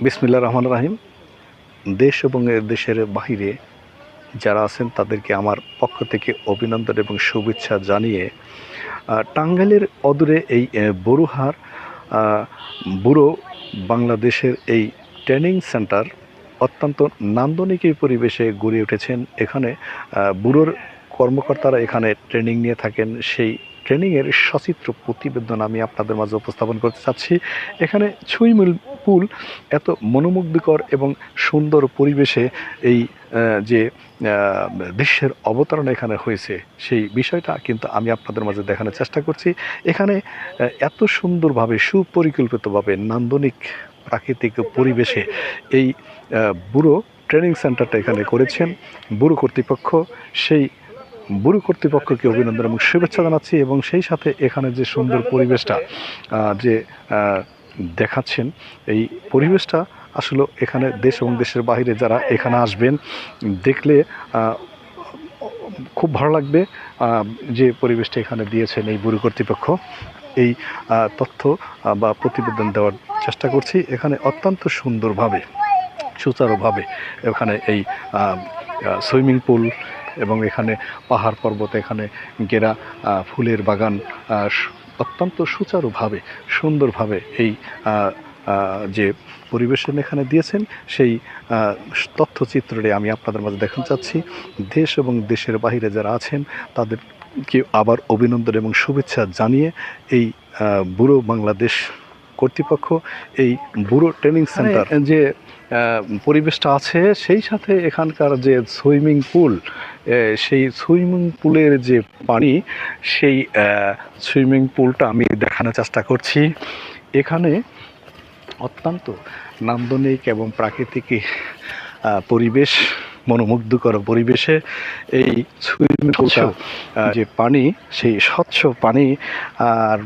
বিসমিল্লাহির রহমানির রহিম। দেশ এবং দেশের বাহিরে যারা আছেন তাদেরকে আমার পক্ষ থেকে অভিনন্দন এবং শুভেচ্ছা জানিয়ে টাঙ্গাইলের অদূরে এই বড়ুহার বুড়ো বাংলাদেশের এই ট্রেনিং সেন্টার অত্যন্ত নান্দনিক এই পরিবেশে গড়ে উঠেছেন। এখানে বুড়োর কর্মকর্তারা এখানে ট্রেনিং নিয়ে থাকেন। সেই ট্রেনিংয়ের সচিত্র প্রতিবেদন আমি আপনাদের মাঝে উপস্থাপন করতে চাচ্ছি। এখানে সুইমিং পুল এত মনোমুগ্ধকর এবং সুন্দর পরিবেশে এই যে দৃশ্যের অবতারণা এখানে হয়েছে, সেই বিষয়টা কিন্তু আমি আপনাদের মাঝে দেখানোর চেষ্টা করছি। এখানে এত সুন্দরভাবে সুপরিকল্পিতভাবে নান্দনিক প্রাকৃতিক পরিবেশে এই বুড়ো ট্রেনিং সেন্টারটা এখানে করেছেন বুড়ো কর্তৃপক্ষ। সেই বুড়ো কর্তৃপক্ষকে অভিনন্দন এবং শুভেচ্ছা জানাচ্ছি, এবং সেই সাথে এখানে যে সুন্দর পরিবেশটা যে দেখাচ্ছেন, এই পরিবেশটা আসলে এখানে দেশ এবং দেশের বাইরে যারা এখানে আসবেন দেখলে খুব ভালো লাগবে। যে পরিবেশটা এখানে দিয়েছেন এই বুড়ো কর্তৃপক্ষ, এই তথ্য বা প্রতিবেদন দেওয়ার চেষ্টা করছি। এখানে অত্যন্ত সুন্দরভাবে সুচারুভাবে এখানে এই সুইমিং পুল এবং এখানে পাহাড় পর্বত, এখানে ঘেরা ফুলের বাগান অত্যন্ত সুচারুভাবে সুন্দরভাবে এই যে পরিবেশন এখানে দিয়েছেন, সেই তথ্যচিত্রটি আমি আপনাদের মাঝে দেখাতে চাচ্ছি। দেশ এবং দেশের বাইরে যারা আছেন তাদেরকে আবার অভিনন্দন এবং শুভেচ্ছা জানিয়ে এই বুড়ো বাংলাদেশ কর্তৃপক্ষ এই বুড়ো ট্রেনিং সেন্টার যে পরিবেশটা আছে, সেই সাথে এখানকার যে সুইমিং পুল, সেই সুইমিং পুলের যে পানি, সেই সুইমিং পুলটা আমি দেখানোর চেষ্টা করছি। এখানে অত্যন্ত নান্দনিক এবং প্রাকৃতিক পরিবেশ, মনোমুগ্ধকর পরিবেশে এই সুইমিং পুলটা যে পানি, সেই স্বচ্ছ পানি আর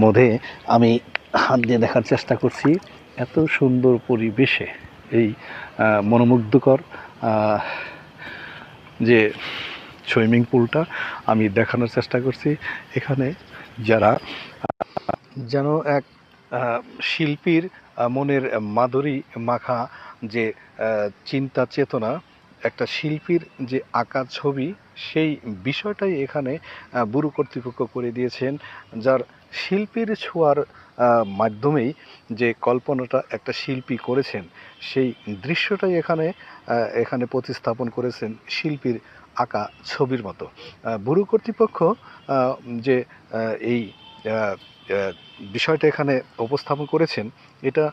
মধ্যে আমি হাত দিয়ে দেখার চেষ্টা করছি। এত সুন্দর পরিবেশে এই মনোমুগ্ধকর যে সুইমিং পুলটা আমি দেখানোর চেষ্টা করছি। এখানে যারা যেন এক শিল্পীর মনের মাধুরী মাখা যে চিন্তা চেতনা, একটা শিল্পীর যে আঁকা ছবি, সেই বিষয়টাই এখানে বুড়ো কর্তৃপক্ষ করে দিয়েছেন। যার শিল্পীর ছোঁয়ার মাধ্যমেই যে কল্পনাটা একটা শিল্পী করেছেন, সেই দৃশ্যটাই এখানে প্রতিস্থাপন করেছেন শিল্পীর আঁকা ছবির মতো। বুড়ো কর্তৃপক্ষ যে এই বিষয়টা এখানে উপস্থাপন করেছেন, এটা